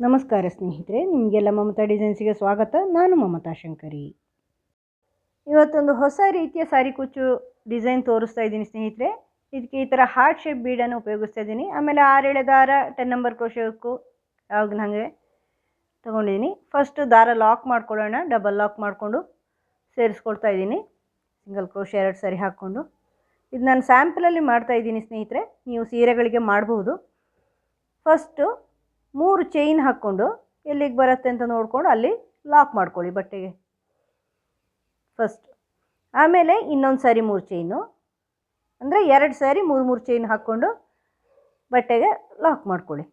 ನಮಸ್ಕಾರ ಸ್ನೇಹಿತರೆ, ನಿಮಗೆಲ್ಲ ಮಮತಾ ಡಿಸೈನ್ಸಿಗೆ ಸ್ವಾಗತ. ನಾನು ಮಮತಾ ಶಂಕರಿ. ಇವತ್ತೊಂದು ಹೊಸ ರೀತಿಯ ಸಾರಿ ಕುಚ್ಚು ಡಿಸೈನ್ ತೋರಿಸ್ತಾ ಇದ್ದೀನಿ ಸ್ನೇಹಿತರೆ. ಇದಕ್ಕೆ ಈ ಥರ ಹಾರ್ಟ್ ಶೇಪ್ ಬೀಡನ್ನು ಉಪಯೋಗಿಸ್ತಾ ಇದ್ದೀನಿ. ಆಮೇಲೆ 6 ದಾರ 10 ನಂಬರ್ ಕ್ರೋಶಕ್ಕೂ ಯಾವಾಗ ಹಾಗೆ ತೊಗೊಂಡಿದ್ದೀನಿ. ಫಸ್ಟು ದಾರ ಲಾಕ್ ಮಾಡ್ಕೊಳ್ಳೋಣ. ಡಬಲ್ ಲಾಕ್ ಮಾಡಿಕೊಂಡು ಸೇರಿಸ್ಕೊಳ್ತಾ ಇದ್ದೀನಿ. ಸಿಂಗಲ್ ಕ್ರೋಶೆ 2 ಸಾರಿ ಹಾಕ್ಕೊಂಡು. ಇದು ನಾನು ಸ್ಯಾಂಪಲಲ್ಲಿ ಮಾಡ್ತಾಯಿದ್ದೀನಿ ಸ್ನೇಹಿತರೆ, ನೀವು ಸೀರೆಗಳಿಗೆ ಮಾಡಬಹುದು. ಫಸ್ಟು 3 ಚೈನ್ ಹಾಕ್ಕೊಂಡು ಎಲ್ಲಿಗೆ ಬರುತ್ತೆ ಅಂತ ನೋಡಿಕೊಂಡು ಅಲ್ಲಿ ಲಾಕ್ ಮಾಡ್ಕೊಳ್ಳಿ ಬಟ್ಟೆಗೆ ಫಸ್ಟ್. ಆಮೇಲೆ ಇನ್ನೊಂದು ಸಾರಿ 3 ಚೈನು, ಅಂದರೆ 2 ಸಾರಿ 3 ಚೈನ್ ಹಾಕ್ಕೊಂಡು ಬಟ್ಟೆಗೆ ಲಾಕ್ ಮಾಡ್ಕೊಳ್ಳಿ.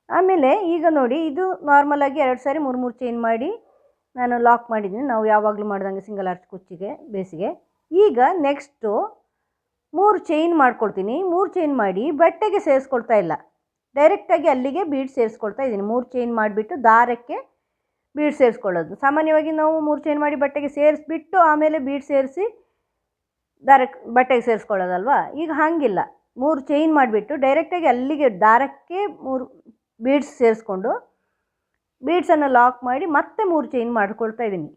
ಆಮೇಲೆ ಈಗ ನೋಡಿ, ಇದು ನಾರ್ಮಲಾಗಿ 2 ಸಾರಿ 3 ಚೈನ್ ಮಾಡಿ ನಾನು ಲಾಕ್ ಮಾಡಿದ್ದೀನಿ. ನಾವು ಯಾವಾಗಲೂ ಮಾಡ್ದಂಗೆ ಸಿಂಗಲ್ ಆರ್ಚ್ ಕುಚ್ಚಿಗೆ ಬೇಸಿಗೆ. ಈಗ ನೆಕ್ಸ್ಟು 3 ಚೈನ್ ಮಾಡ್ಕೊಳ್ತೀನಿ. 3 ಚೈನ್ ಮಾಡಿ ಬಟ್ಟೆಗೆ ಸೇರಿಸ್ಕೊಳ್ತಾ ಇಲ್ಲ, ಡೈರೆಕ್ಟಾಗಿ ಅಲ್ಲಿಗೆ ಬೀಡ್ ಸೇರಿಸ್ಕೊಳ್ತಾ ಇದ್ದೀನಿ. 3 ಚೈನ್ ಮಾಡಿಬಿಟ್ಟು ದಾರಕ್ಕೆ ಬೀಡ್ ಸೇರಿಸ್ಕೊಳ್ಳೋದು. ಸಾಮಾನ್ಯವಾಗಿ ನಾವು 3 ಚೈನ್ ಮಾಡಿ ಬಟ್ಟೆಗೆ ಸೇರಿಸ್ಬಿಟ್ಟು ಆಮೇಲೆ ಬೀಡ್ ಸೇರಿಸಿ ದಾರಕ್ಕೆ ಬಟ್ಟೆಗೆ ಸೇರಿಸ್ಕೊಳ್ಳೋದಲ್ವ. ಈಗ ಹಾಗಿಲ್ಲ, 3 ಚೈನ್ ಮಾಡಿಬಿಟ್ಟು ಡೈರೆಕ್ಟಾಗಿ ಅಲ್ಲಿಗೆ ದಾರಕ್ಕೆ 3 ಬೀಡ್ಸ್ ಸೇರಿಸ್ಕೊಂಡು ಬೀಡ್ಸನ್ನು ಲಾಕ್ ಮಾಡಿ ಮತ್ತೆ 3 ಚೈನ್ ಮಾಡ್ಕೊಳ್ತಾ ಇದ್ದೀನಿ.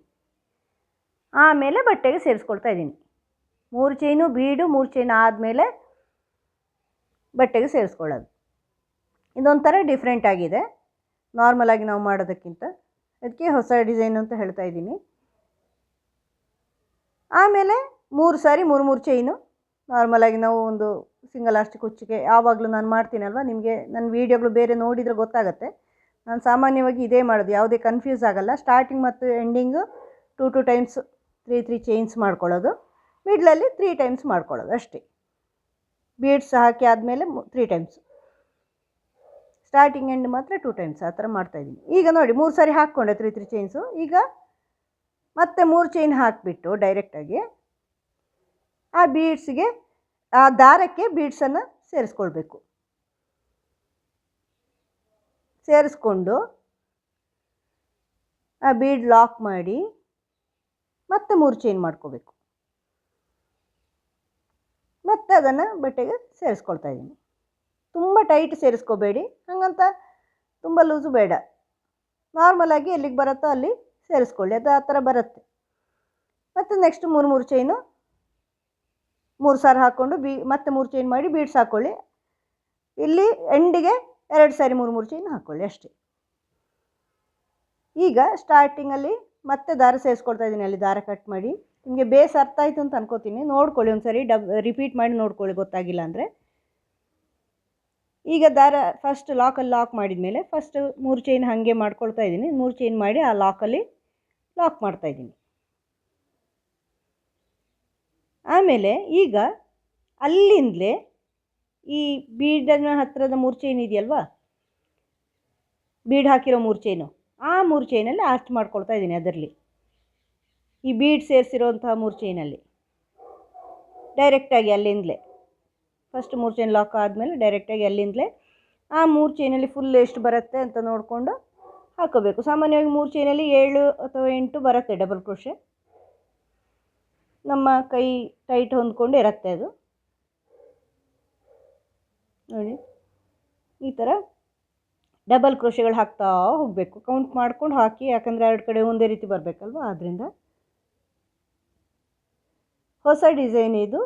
ಆಮೇಲೆ ಬಟ್ಟೆಗೆ ಸೇರಿಸ್ಕೊಳ್ತಾ ಇದ್ದೀನಿ. 3 ಚೈನು ಬೀಡು, 3 ಚೈನ್ ಆದಮೇಲೆ ಬಟ್ಟೆಗೆ ಸೇರಿಸ್ಕೊಳ್ಳೋದು. ಇದೊಂಥರ ಡಿಫ್ರೆಂಟ್ ಆಗಿದೆ ನಾರ್ಮಲಾಗಿ ನಾವು ಮಾಡೋದಕ್ಕಿಂತ, ಅದಕ್ಕೆ ಹೊಸ ಡಿಸೈನ್ ಅಂತ ಹೇಳ್ತಾ ಇದ್ದೀನಿ. ಆಮೇಲೆ 3 ಸಾರಿ 3 ಚೈನು ನಾರ್ಮಲಾಗಿ ನಾವು ಒಂದು ಸಿಂಗಲ್ ಆರ್ಚ್ ಕುಚ್ಚಿಗೆ ಯಾವಾಗಲೂ ನಾನು ಮಾಡ್ತೀನಲ್ವ, ನಿಮಗೆ ನನ್ನ ವೀಡಿಯೋಗಳು ಬೇರೆ ನೋಡಿದರೆ ಗೊತ್ತಾಗುತ್ತೆ. ನಾನು ಸಾಮಾನ್ಯವಾಗಿ ಇದೇ ಮಾಡೋದು, ಯಾವುದೇ ಕನ್ಫ್ಯೂಸ್ ಆಗಲ್ಲ. ಸ್ಟಾರ್ಟಿಂಗ್ ಮತ್ತು ಎಂಡಿಂಗು 2 ಟೈಮ್ಸ್ 3 ಚೈನ್ಸ್ ಮಾಡ್ಕೊಳ್ಳೋದು, ಮಿಡ್ಲಲ್ಲಿ 3 ಟೈಮ್ಸ್ ಮಾಡ್ಕೊಳ್ಳೋದು ಅಷ್ಟೇ. ಬೀಡ್ಸ್ ಹಾಕಿ ಆದಮೇಲೆ 3 ಟೈಮ್ಸ್, ಸ್ಟಾರ್ಟಿಂಗ್ ಎಂಡ್ ಮಾತ್ರ 2 ಟೈಮ್ಸ್, ಆ ಥರ ಮಾಡ್ತಾಯಿದ್ದೀನಿ. ಈಗ ನೋಡಿ 3 ಸಾರಿ ಹಾಕ್ಕೊಂಡೆ 3 ಚೈನ್ಸು. ಈಗ ಮತ್ತೆ 3 ಚೈನ್ ಹಾಕಿಬಿಟ್ಟು ಡೈರೆಕ್ಟಾಗಿ ಆ ಬೀಡ್ಸ್ಗೆ, ಆ ದಾರಕ್ಕೆ ಬೀಡ್ಸನ್ನು ಸೇರಿಸ್ಕೊಳ್ಬೇಕು. ಸೇರಿಸ್ಕೊಂಡು ಆ ಬೀಡ್ ಲಾಕ್ ಮಾಡಿ ಮತ್ತೆ 3 ಚೈನ್ ಮಾಡ್ಕೋಬೇಕು. ಮತ್ತೆ ಅದನ್ನು ಬಟ್ಟೆಗೆ ಸೇರಿಸ್ಕೊಳ್ತಾ ಇದ್ದೀನಿ. ತುಂಬ ಟೈಟ್ ಸೇರಿಸ್ಕೋಬೇಡಿ, ಹಾಗಂತ ತುಂಬ ಲೂಸು ಬೇಡ. ನಾರ್ಮಲಾಗಿ ಎಲ್ಲಿಗೆ ಬರುತ್ತೋ ಅಲ್ಲಿ ಸೇರಿಸ್ಕೊಳ್ಳಿ, ಅದು ಆ ಥರ ಬರುತ್ತೆ. ಮತ್ತು ನೆಕ್ಸ್ಟ್ 3 ಚೈನು 3 ಸಾರಿ ಹಾಕ್ಕೊಂಡು ಮತ್ತೆ 3 ಚೈನ್ ಮಾಡಿ ಬೀಡ್ಸ್ ಹಾಕ್ಕೊಳ್ಳಿ. ಇಲ್ಲಿ ಎಂಡಿಗೆ 2 ಸಾರಿ 3 ಚೈನ್ ಹಾಕ್ಕೊಳ್ಳಿ ಅಷ್ಟೇ. ಈಗ ಸ್ಟಾರ್ಟಿಂಗಲ್ಲಿ ಮತ್ತೆ ದಾರ ಸೇರಿಸ್ಕೊಳ್ತಾ ಇದ್ದೀನಿ. ಅಲ್ಲಿ ದಾರ ಕಟ್ ಮಾಡಿ, ನಿಮಗೆ ಬೇಸ್ ಅರ್ಥ ಆಯಿತು ಅಂತ ಅನ್ಕೋತೀನಿ. ನೋಡ್ಕೊಳ್ಳಿ ಒಂದು ಸರಿ, ರಿಪೀಟ್ ಮಾಡಿ ನೋಡ್ಕೊಳ್ಳಿ ಗೊತ್ತಾಗಿಲ್ಲ ಅಂದರೆ. ಈಗ ದಾರ ಫಸ್ಟ್ ಲಾಕಲ್ಲಿ ಲಾಕ್ ಮಾಡಿದ ಮೇಲೆ ಫಸ್ಟ್ 3 ಚೈನ್ ಹಾಗೆ ಮಾಡ್ಕೊಳ್ತಾ ಇದ್ದೀನಿ. 3 ಚೈನ್ ಮಾಡಿ ಆ ಲಾಕಲ್ಲಿ ಲಾಕ್ ಮಾಡ್ತಾಯಿದ್ದೀನಿ. ಆಮೇಲೆ ಈಗ ಅಲ್ಲಿಂದಲೇ ಈ ಬೀಡನ್ನ ಹತ್ತಿರದ 3 ಚೈನ್ ಇದೆಯಲ್ವಾ, ಬೀಡ್ ಹಾಕಿರೋ 3 ಚೈನು, ಆ 3 ಚೈನಲ್ಲಿ ಆರ್ಚ್ ಮಾಡ್ಕೊಳ್ತಾ ಇದ್ದೀನಿ. ಅದರಲ್ಲಿ ಈ ಬೀಡ್ ಸೇರಿಸಿರೋಂಥ 3 ಚೈನಲ್ಲಿ ಡೈರೆಕ್ಟಾಗಿ ಅಲ್ಲಿಂದಲೇ ಫಸ್ಟ್ 3 ಚೈನ್ ಲಾಕ್ ಆದಮೇಲೆ ಡೈರೆಕ್ಟಾಗಿ ಅಲ್ಲಿಂದಲೇ ಆ 3 ಚೈನಲ್ಲಿ ಫುಲ್ ಎಷ್ಟು ಬರುತ್ತೆ ಅಂತ ನೋಡಿಕೊಂಡು ಹಾಕೋಬೇಕು. ಸಾಮಾನ್ಯವಾಗಿ 3 ಚೈನಲ್ಲಿ 7 ಅಥವಾ 8 ಬರುತ್ತೆ ಡಬಲ್ ಕ್ರೋಶೆ. ನಮ್ಮ ಕೈ ಟೈಟ್ ಹೊಂದ್ಕೊಂಡು ಇರುತ್ತೆ ಅದು. ನೋಡಿ, ಈ ಥರ ಡಬಲ್ ಕ್ರೋಶೆಗಳು ಹಾಕ್ತಾ ಹೋಗಬೇಕು. ಕೌಂಟ್ ಮಾಡ್ಕೊಂಡು ಹಾಕಿ, ಯಾಕಂದರೆ 2 ಕಡೆ ಒಂದೇ ರೀತಿ ಬರಬೇಕಲ್ವ. ಆದ್ದರಿಂದ ಹೊಸ ಡಿಸೈನ್ ಇದು,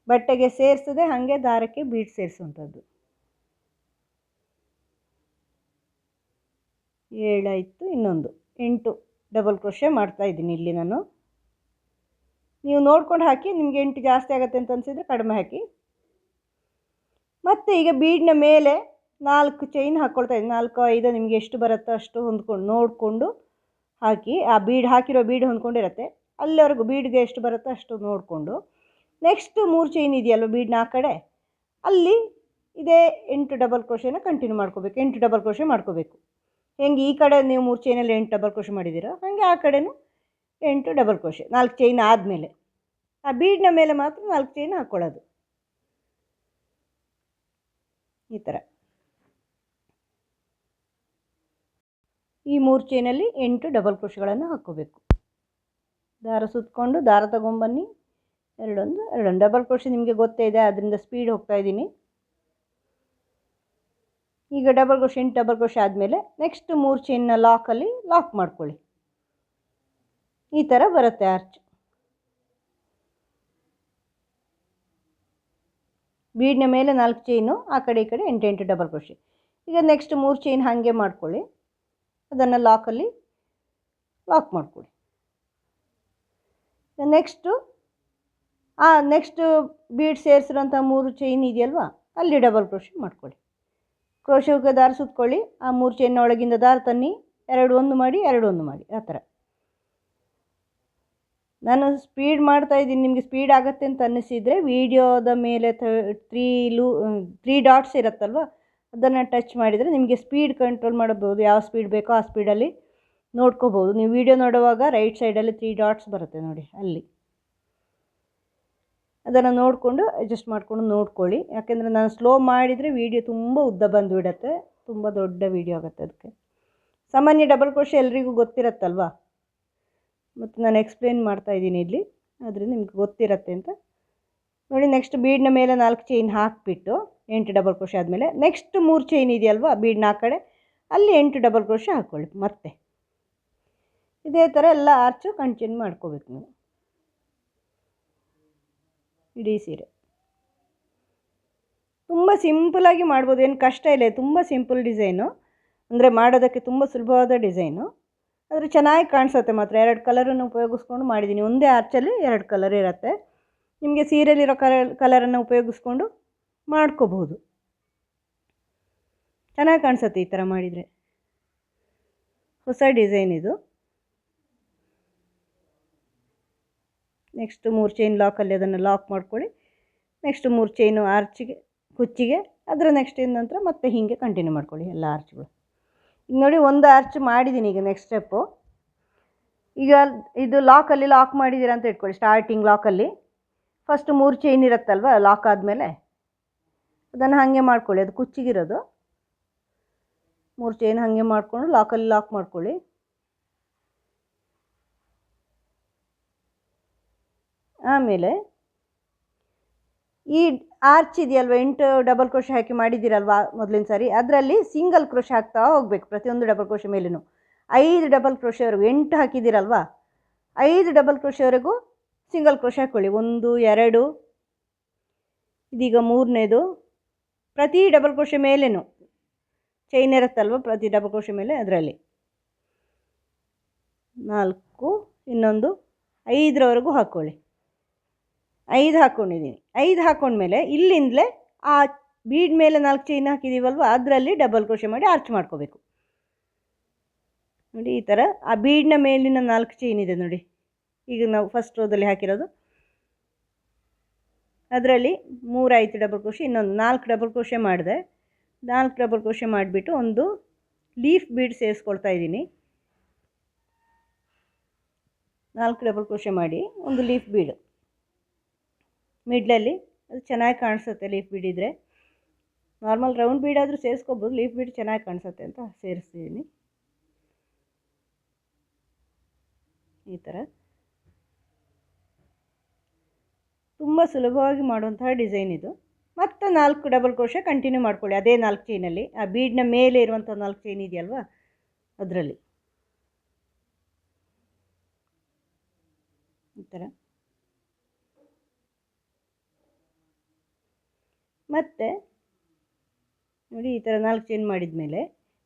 ಬಟ್ಟೆಗೆ ಸೇರಿಸದೆ ಹಾಗೆ ದಾರಕ್ಕೆ ಬೀಡ್ ಸೇರಿಸುವಂಥದ್ದು. 7 ಆಯಿತು, ಇನ್ನೊಂದು 8 ಡಬಲ್ ಕ್ರೋಶೆ ಮಾಡ್ತಾಯಿದ್ದೀನಿ ಇಲ್ಲಿ ನಾನು. ನೀವು ನೋಡ್ಕೊಂಡು ಹಾಕಿ, ನಿಮಗೆ 8 ಜಾಸ್ತಿ ಆಗುತ್ತೆ ಅಂತ ಅನಿಸಿದರೆ ಕಡಿಮೆ ಹಾಕಿ. ಮತ್ತು ಈಗ ಬೀಡ್ನ ಮೇಲೆ 4 ಚೈನ್ ಹಾಕ್ಕೊಳ್ತಾ ಇದ್ದೀನಿ. 4 5 ನಿಮಗೆ ಎಷ್ಟು ಬರುತ್ತೋ ಅಷ್ಟು ಹೊಂದ್ಕೊಂಡು ನೋಡಿಕೊಂಡು ಹಾಕಿ. ಆ ಬೀಡ್ ಹಾಕಿರೋ ಬೀಡ್ ಹೊಂದ್ಕೊಂಡಿರುತ್ತೆ, ಅಲ್ಲಿವರೆಗೂ ಬೀಡ್ಗೆ ಎಷ್ಟು ಬರುತ್ತೋ ಅಷ್ಟು ನೋಡಿಕೊಂಡು ನೆಕ್ಸ್ಟ್ 3 ಚೈನ್ ಇದೆಯಲ್ವ ಬೀಡ್ನ ಆ ಕಡೆ, ಅಲ್ಲಿ ಇದೇ 8 ಡಬಲ್ ಕ್ರೋಶೆನ ಕಂಟಿನ್ಯೂ ಮಾಡ್ಕೋಬೇಕು. 8 ಡಬಲ್ ಕ್ರೋಶೆ ಮಾಡ್ಕೋಬೇಕು. ಹೆಂಗೆ ಈ ಕಡೆ ನೀವು 3 ಚೈನಲ್ಲಿ 8 ಡಬಲ್ ಕ್ರೋಶೆ ಮಾಡಿದ್ದೀರೋ ಹಾಗೆ ಆ ಕಡೆನೂ 8 ಡಬಲ್ ಕ್ರೋಶೆ. 4 ಚೈನ್ ಆದಮೇಲೆ ಆ ಬೀಡ್ನ ಮೇಲೆ ಮಾತ್ರ 4 ಚೈನ್ ಹಾಕ್ಕೊಳ್ಳೋದು. ಈ ಥರ ಈ 3 ಚೈನಲ್ಲಿ 8 ಡಬಲ್ ಕ್ರೋಶೆಗಳನ್ನು ಹಾಕ್ಕೋಬೇಕು. ದಾರ ಸುತ್ತಕೊಂಡು ದಾರ ತಗೊಂಬನ್ನಿ. 2 ಡಬಲ್ ಕ್ರೋಶೆ ನಿಮಗೆ ಗೊತ್ತೇ ಇದೆ, ಅದರಿಂದ ಸ್ಪೀಡ್ ಹೋಗ್ತಾ ಇದ್ದೀನಿ. ಈಗ ಡಬಲ್ ಕ್ರೋಶೆ 8 ಡಬಲ್ ಕ್ರೋಶೆ ಆದಮೇಲೆ ನೆಕ್ಸ್ಟ್ 3 ಚೈನ್ನ ಲಾಕಲ್ಲಿ ಲಾಕ್ ಮಾಡ್ಕೊಳ್ಳಿ. ಈ ಥರ ಬರುತ್ತೆ ಆರ್ಚ್. ಬೀಡ್ನ ಮೇಲೆ 4 ಚೈನು, ಆ ಕಡೆ ಈ ಕಡೆ 8 8 ಡಬಲ್ ಕ್ರೋಶೆ. ಈಗ ನೆಕ್ಸ್ಟ್ 3 ಚೈನ್ ಹಾಗೆ ಮಾಡ್ಕೊಳ್ಳಿ, ಅದನ್ನು ಲಾಕಲ್ಲಿ ಲಾಕ್ ಮಾಡ್ಕೊಳ್ಳಿ. ನೆಕ್ಸ್ಟು ಬೀಡ್ ಸೇರಿಸಿರೋಂಥ 3 ಚೈನ್ ಇದೆಯಲ್ವ, ಅಲ್ಲಿ ಡಬಲ್ ಕ್ರೋಶೆ ಮಾಡ್ಕೊಳ್ಳಿ. ಕ್ರೋಶೆ ಹೋಗಿ ದಾರ ಸುತ್ಕೊಳ್ಳಿ, ಆ 3 ಚೈನ್ನ ಒಳಗಿಂದ ದಾರ ತನ್ನಿ, 2 ಒಂದು ಮಾಡಿ 2 ಒಂದು ಮಾಡಿ, ಆ ಥರ. ನಾನು ಸ್ಪೀಡ್ ಮಾಡ್ತಾಯಿದ್ದೀನಿ, ನಿಮಗೆ ಸ್ಪೀಡ್ ಆಗುತ್ತೆ ಅಂತ ಅನ್ನಿಸಿದರೆ ವಿಡಿಯೋದ ಮೇಲೆ 3 ಡಾಟ್ಸ್ ಇರುತ್ತಲ್ವ, ಅದನ್ನು ಟಚ್ ಮಾಡಿದರೆ ನಿಮಗೆ ಸ್ಪೀಡ್ ಕಂಟ್ರೋಲ್ ಮಾಡಬಹುದು. ಯಾವ ಸ್ಪೀಡ್ ಬೇಕೋ ಆ ಸ್ಪೀಡಲ್ಲಿ ನೋಡ್ಕೋಬೋದು. ನೀವು ವಿಡಿಯೋ ನೋಡುವಾಗ ರೈಟ್ ಸೈಡಲ್ಲಿ 3 ಡಾಟ್ಸ್ ಬರುತ್ತೆ ನೋಡಿ, ಅಲ್ಲಿ ಅದನ್ನು ನೋಡಿಕೊಂಡು ಅಡ್ಜಸ್ಟ್ ಮಾಡಿಕೊಂಡು ನೋಡ್ಕೊಳ್ಳಿ. ಯಾಕೆಂದರೆ ನಾನು ಸ್ಲೋ ಮಾಡಿದರೆ ವಿಡಿಯೋ ತುಂಬ ಉದ್ದ ಬಂದುಬಿಡತ್ತೆ, ತುಂಬ ದೊಡ್ಡ ವಿಡಿಯೋ ಆಗುತ್ತೆ. ಅದಕ್ಕೆ ಸಾಮಾನ್ಯ ಡಬಲ್ ಕ್ರೋಶೆ ಎಲ್ರಿಗೂ ಗೊತ್ತಿರತ್ತಲ್ವ, ಮತ್ತು ನಾನು ಎಕ್ಸ್ಪ್ಲೇನ್ ಮಾಡ್ತಾಯಿದ್ದೀನಿ ಇಲ್ಲಿ, ಅದರಿಂದ ನಿಮ್ಗೆ ಗೊತ್ತಿರತ್ತೆ ಅಂತ ನೋಡಿ. ನೆಕ್ಸ್ಟ್ ಬೀಡ್ನ ಮೇಲೆ 4 ಚೈನ್ ಹಾಕಿಬಿಟ್ಟು 8 ಡಬಲ್ ಕ್ರೋಶೆ ಆದಮೇಲೆ ನೆಕ್ಸ್ಟ್ 3 ಚೈನ್ ಇದೆಯಲ್ವ ಬೀಡ್ನ ಆ ಕಡೆ, ಅಲ್ಲಿ 8 ಡಬಲ್ ಕ್ರೋಶೆ ಹಾಕ್ಕೊಳ್ಳಿ. ಮತ್ತೆ ಇದೇ ಥರ ಎಲ್ಲ ಆರ್ಚು ಕಂಟಿನ್ಯೂ ಮಾಡ್ಕೋಬೇಕು ನೀವು ಇಡೀ ಸೀರೆ. ತುಂಬ ಸಿಂಪಲಾಗಿ ಮಾಡ್ಬೋದು, ಏನು ಕಷ್ಟ ಇಲ್ಲ. ತುಂಬ ಸಿಂಪಲ್ ಡಿಸೈನು, ಅಂದರೆ ಮಾಡೋದಕ್ಕೆ ತುಂಬ ಸುಲಭವಾದ ಡಿಸೈನು, ಆದರೆ ಚೆನ್ನಾಗಿ ಕಾಣಿಸುತ್ತೆ. ಮಾತ್ರ 2 ಕಲರನ್ನು ಉಪಯೋಗಿಸ್ಕೊಂಡು ಮಾಡಿದ್ದೀನಿ. ಒಂದೇ ಆರ್ಚಲ್ಲಿ 2 ಕಲರ್ ಇರುತ್ತೆ. ನಿಮಗೆ ಸೀರೆಯಲ್ಲಿರೋ ಕಲರನ್ನು ಉಪಯೋಗಿಸ್ಕೊಂಡು ಮಾಡ್ಕೋಬಹುದು. ಚೆನ್ನಾಗಿ ಕಾಣಿಸುತ್ತೆ ಈ ಥರ ಮಾಡಿದರೆ. ಹೊಸ ಡಿಸೈನ್ ಇದು. ನೆಕ್ಸ್ಟ್ 3 ಚೈನ್ ಲಾಕಲ್ಲಿ ಅದನ್ನು ಲಾಕ್ ಮಾಡ್ಕೊಳ್ಳಿ. ನೆಕ್ಸ್ಟ್ 3 ಚೈನು ಆರ್ಚಿಗೆ ಕುಚ್ಚಿಗೆ, ಅದರ ನೆಕ್ಸ್ಟ್ ನಂತರ ಮತ್ತೆ ಹೀಗೆ ಕಂಟಿನ್ಯೂ ಮಾಡ್ಕೊಳ್ಳಿ ಎಲ್ಲ ಆರ್ಚ್ಗಳು. ಈಗ ನೋಡಿ, ಒಂದು ಆರ್ಚ್ ಮಾಡಿದ್ದೀನಿ. ಈಗ ನೆಕ್ಸ್ಟ್ ಸ್ಟೆಪ್ಪು, ಈಗ ಇದು ಲಾಕಲ್ಲಿ ಲಾಕ್ ಮಾಡಿದ್ದೀರಾ ಅಂತ ಇಟ್ಕೊಳ್ಳಿ. ಸ್ಟಾರ್ಟಿಂಗ್ ಲಾಕಲ್ಲಿ ಫಸ್ಟ್ 3 ಚೈನ್ ಇರುತ್ತಲ್ವ, ಲಾಕ್ ಆದಮೇಲೆ ಅದನ್ನು ಹಾಗೆ ಮಾಡ್ಕೊಳ್ಳಿ. ಅದು ಕುಚ್ಚಿಗಿರೋದು 3 ಚೈನ್ ಹಾಗೆ ಮಾಡಿಕೊಂಡು ಲಾಕಲ್ಲಿ ಲಾಕ್ ಮಾಡ್ಕೊಳ್ಳಿ. ಆಮೇಲೆ ಈ ಆರ್ಚ್ ಇದೆಯಲ್ವ, 8 ಡಬಲ್ ಕ್ರೋಶೆ ಹಾಕಿ ಮಾಡಿದ್ದೀರಲ್ವ ಮೊದಲಿನ ಸಾರಿ, ಅದರಲ್ಲಿ ಸಿಂಗಲ್ ಕ್ರೋಶೆ ಹಾಕ್ತಾ ಹೋಗ್ಬೇಕು. ಪ್ರತಿಯೊಂದು ಡಬಲ್ ಕ್ರೋಶೆ ಮೇಲೂ 5 ಡಬಲ್ ಕ್ರೋಶೆವರೆಗೂ, 8 ಹಾಕಿದ್ದೀರಲ್ವ, 5 ಡಬಲ್ ಕ್ರೋಶೆವರೆಗೂ ಸಿಂಗಲ್ ಕ್ರೋಶೆ ಹಾಕ್ಕೊಳ್ಳಿ. 1 2, ಇದೀಗ 3ನೇದು. ಪ್ರತಿ ಡಬಲ್ ಕ್ರೋಶೆ ಮೇಲೇನು ಚೈನ್ ಇರುತ್ತಲ್ವ, ಪ್ರತಿ ಡಬಲ್ ಕ್ರೋಶೆ ಮೇಲೆ ಅದರಲ್ಲಿ 4, ಇನ್ನೊಂದು 5ರವರೆಗೂ ಹಾಕ್ಕೊಳ್ಳಿ. 5 ಹಾಕ್ಕೊಂಡಿದ್ದೀನಿ. 5 ಹಾಕ್ಕೊಂಡ್ಮೇಲೆ ಇಲ್ಲಿಂದಲೇ ಆ ಬೀಡ್ ಮೇಲೆ 4 ಚೈನ್ ಹಾಕಿದ್ದೀವಲ್ವ, ಅದರಲ್ಲಿ ಡಬಲ್ ಕ್ರೋಶೆ ಮಾಡಿ ಆರ್ಚ್ ಮಾಡ್ಕೋಬೇಕು ನೋಡಿ. ಈ ಥರ ಆ ಬೀಡ್ನ ಮೇಲಿನ 4 ಚೈನ್ ಇದೆ ನೋಡಿ, ಈಗ ನಾವು ಫಸ್ಟ್ ರೋದಲ್ಲಿ ಹಾಕಿರೋದು, ಅದರಲ್ಲಿ 3 ಆಯಿತು ಡಬಲ್ ಕ್ರೋಶೆ. ಇನ್ನೊಂದು 4 ಡಬಲ್ ಕ್ರೋಶೆ ಮಾಡಿದೆ. 4 ಡಬಲ್ ಕ್ರೋಶೆ ಮಾಡಿಬಿಟ್ಟು ಒಂದು ಲೀಫ್ ಬೀಡ್ ಸೇರಿಸ್ಕೊಳ್ತಾ ಇದ್ದೀನಿ. 4 ಡಬಲ್ ಕ್ರೋಶೆ ಮಾಡಿ ಒಂದು ಲೀಫ್ ಬೀಡ್ ಮಿಡ್ಲಲ್ಲಿ, ಅದು ಚೆನ್ನಾಗಿ ಕಾಣಿಸುತ್ತೆ. ಲೀಫ್ ಬೀಡ್ ಇದ್ದರೆ ನಾರ್ಮಲ್ ರೌಂಡ್ ಬೀಡ್ ಆದರೂ ಸೇರಿಸ್ಕೋಬೋದು, ಲೀಫ್ ಬೀಡ್ ಚೆನ್ನಾಗಿ ಕಾಣಿಸುತ್ತೆ ಅಂತ ಸೇರಿಸ್ತಿದ್ದೀನಿ. ಈ ಥರ ತುಂಬ ಸುಲಭವಾಗಿ ಮಾಡುವಂತಹ ಡಿಸೈನ್ ಇದು. ಮತ್ತು 4 ಡಬಲ್ ಕ್ರೋಶೆ ಕಂಟಿನ್ಯೂ ಮಾಡ್ಕೊಳ್ಳಿ ಅದೇ 4 ಚೈನಲ್ಲಿ. ಆ ಬೀಡ್ನ ಮೇಲೆ ಇರುವಂಥ 4 ಚೈನ್ ಇದೆಯಲ್ವ, ಅದರಲ್ಲಿ ಈ ಥರ. ಮತ್ತು ನೋಡಿ, ಈ ಥರ 4 ಚೈನ್ ಮಾಡಿದ ಮೇಲೆ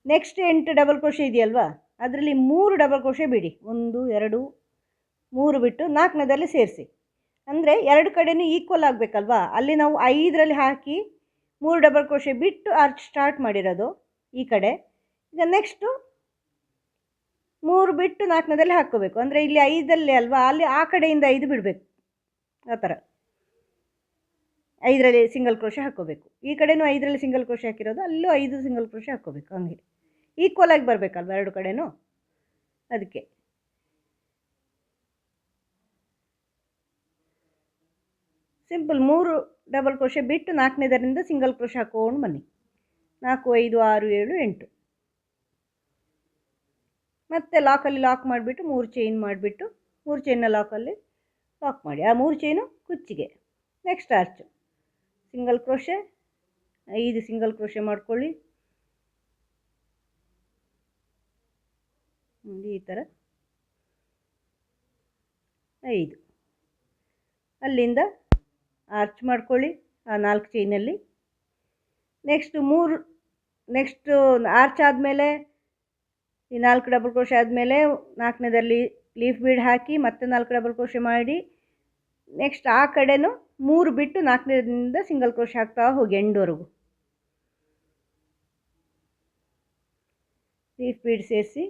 ನೆಕ್ಸ್ಟ್ 8 ಡಬಲ್ ಕ್ರೋಶೆ ಇದೆಯಲ್ವ, ಅದರಲ್ಲಿ 3 ಡಬಲ್ ಕ್ರೋಶೆ ಬಿಡಿ. 1 2 3 ಬಿಟ್ಟು 4ನೇದಲ್ಲಿ ಸೇರಿಸಿ. ಅಂದರೆ 2 ಕಡೆಯೂ ಈಕ್ವಲ್ ಆಗಬೇಕಲ್ವಾ, ಅಲ್ಲಿ ನಾವು 5ರಲ್ಲಿ ಹಾಕಿ 3 ಡಬಲ್ ಕ್ರೋಶೆ ಬಿಟ್ಟು ಆರ್ಚ್ ಸ್ಟಾರ್ಟ್ ಮಾಡಿರೋದು ಈ ಕಡೆ. ಈಗ ನೆಕ್ಸ್ಟು 3 ಬಿಟ್ಟು 4ನೇದಲ್ಲಿ ಹಾಕ್ಕೋಬೇಕು. ಅಂದರೆ ಇಲ್ಲಿ 5ಅಲ್ಲಿ ಅಲ್ವಾ, ಅಲ್ಲಿ ಆ ಕಡೆಯಿಂದ 5 ಬಿಡಬೇಕು. ಆ ಥರ 5ರಲ್ಲಿ ಸಿಂಗಲ್ ಕ್ರೋಶೆ ಹಾಕ್ಕೋಬೇಕು. ಈ ಕಡೆಯೂ 5ರಲ್ಲಿ ಸಿಂಗಲ್ ಕ್ರೋಶೆ ಹಾಕಿರೋದು, ಅಲ್ಲೂ 5 ಸಿಂಗಲ್ ಕ್ರೋಶೆ ಹಾಕ್ಕೋಬೇಕು. ಹಂಗೆ ಈಕ್ವಲ್ ಆಗಿ ಬರಬೇಕಲ್ವ 2 ಕಡೆಯೂ, ಅದಕ್ಕೆ ಸಿಂಪಲ್ 3 ಡಬಲ್ ಕ್ರೋಶೆ ಬಿಟ್ಟು 4ನೇದರಿಂದ ಸಿಂಗಲ್ ಕ್ರೋಶೆ ಹಾಕ್ಕೊಂಡು ಬನ್ನಿ. 4 5 6 7 8. ಮತ್ತೆ ಲಾಕಲ್ಲಿ ಲಾಕ್ ಮಾಡಿಬಿಟ್ಟು 3 ಚೈನ್ ಮಾಡಿಬಿಟ್ಟು 3 ಚೈನ್ನ ಲಾಕಲ್ಲಿ ಲಾಕ್ ಮಾಡಿ. ಆ 3 ಚೈನು ಕುಚ್ಚಿಗೆ. Next arch single crochet, 5 single crochet ಮಾಡ್ಕೊಳ್ಳಿ. ನೋಡಿ ಈ ಥರ 5 ಅಲ್ಲಿಂದ ಆರ್ಚ್ ಮಾಡ್ಕೊಳ್ಳಿ ಆ 4 ಚೈನಲ್ಲಿ. ನೆಕ್ಸ್ಟು ಆರ್ಚ್ ಆದಮೇಲೆ ಈ 4 ಡಬಲ್ ಕ್ರೋಶೆ ಆದಮೇಲೆ 4ನೇದಲ್ಲಿ ಲೀಫ್ ಬೀಡ್ ಹಾಕಿ ಮತ್ತೆ 4 ಡಬಲ್ ಕ್ರೋಶೆ ಮಾಡಿ ನೆಕ್ಸ್ಟ್ ಆ ಕಡೆನೂ 3 ಬಿಟ್ಟು 4ನೇದಿಂದ ಸಿಂಗಲ್ ಕ್ರೋಶೆ ಹಾಕ್ತಾ ಹೋಗಿ ಎಂಡ್ವರೆಗೂ ಲೀಫ್ ಬೀಡ್ ಸೇರಿಸಿ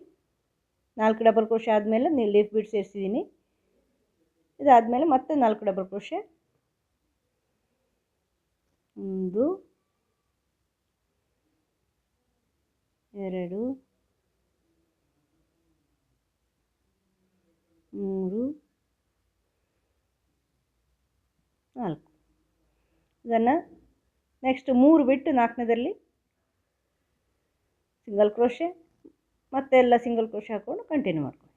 4 ಡಬಲ್ ಕ್ರೋಶೆ ಆದಮೇಲೆ ಲೀಫ್ ಬೀಡ್ ಸೇರಿಸಿದ್ದೀನಿ. ಇದಾದಮೇಲೆ ಮತ್ತೆ 4 ಡಬಲ್ ಕ್ರೋಶೆ 1 2 3 4 ಇದನ್ನು ನೆಕ್ಸ್ಟ್ 3 ಬಿಟ್ಟು 4ನೇದಲ್ಲಿ ಸಿಂಗಲ್ ಕ್ರೋಶೆ ಮತ್ತೆ ಎಲ್ಲ ಸಿಂಗಲ್ ಕ್ರೋಶೆ ಹಾಕ್ಕೊಂಡು ಕಂಟಿನ್ಯೂ ಮಾಡ್ಕೊಳ್ಳಿ.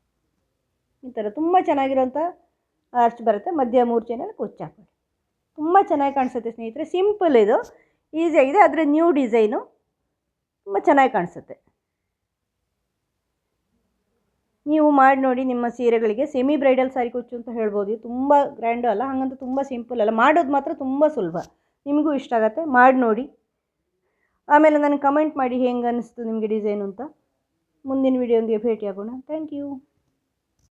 ಈ ಥರ ತುಂಬ ಚೆನ್ನಾಗಿರೋಂಥ ಆರ್ಚ್ ಬರುತ್ತೆ. ಮಧ್ಯ 3 ಚೈನಲ್ಲಿ ಕುಚ್ಚು ಹಾಕೊಳ್ಳಿ. ತುಂಬ ಚೆನ್ನಾಗಿ ಕಾಣಿಸುತ್ತೆ ಸ್ನೇಹಿತರೆ. ಸಿಂಪಲ್ ಇದು, ಈಸಿಯಾಗಿದೆ. ಆದರೆ ನ್ಯೂ ಡಿಸೈನು ತುಂಬ ಚೆನ್ನಾಗಿ ಕಾಣಿಸುತ್ತೆ. ನೀವು ಮಾಡಿ ನೋಡಿ ನಿಮ್ಮ ಸೀರೆಗಳಿಗೆ. ಸೆಮಿ ಬ್ರೈಡಲ್ ಸ್ಯಾರಿ ಕುಚ್ಚು ಅಂತ ಹೇಳ್ಬೋದು. ತುಂಬ ಗ್ರ್ಯಾಂಡು ಅಲ್ಲ, ಹಾಗಂತ ತುಂಬ ಸಿಂಪಲ್ ಅಲ್ಲ. ಮಾಡೋದು ಮಾತ್ರ ತುಂಬ ಸುಲಭ. ನಿಮಗೂ ಇಷ್ಟ ಆಗುತ್ತೆ, ಮಾಡಿ ನೋಡಿ. ಆಮೇಲೆ ನನಗೆ ಕಮೆಂಟ್ ಮಾಡಿ ಹೆಂಗೆ ಅನ್ನಿಸ್ತು ನಿಮಗೆ ಡಿಸೈನು ಅಂತ. ಮುಂದಿನ ವಿಡಿಯೋಂದಿಗೆ ಭೇಟಿಯಾಗೋಣ. Thank you.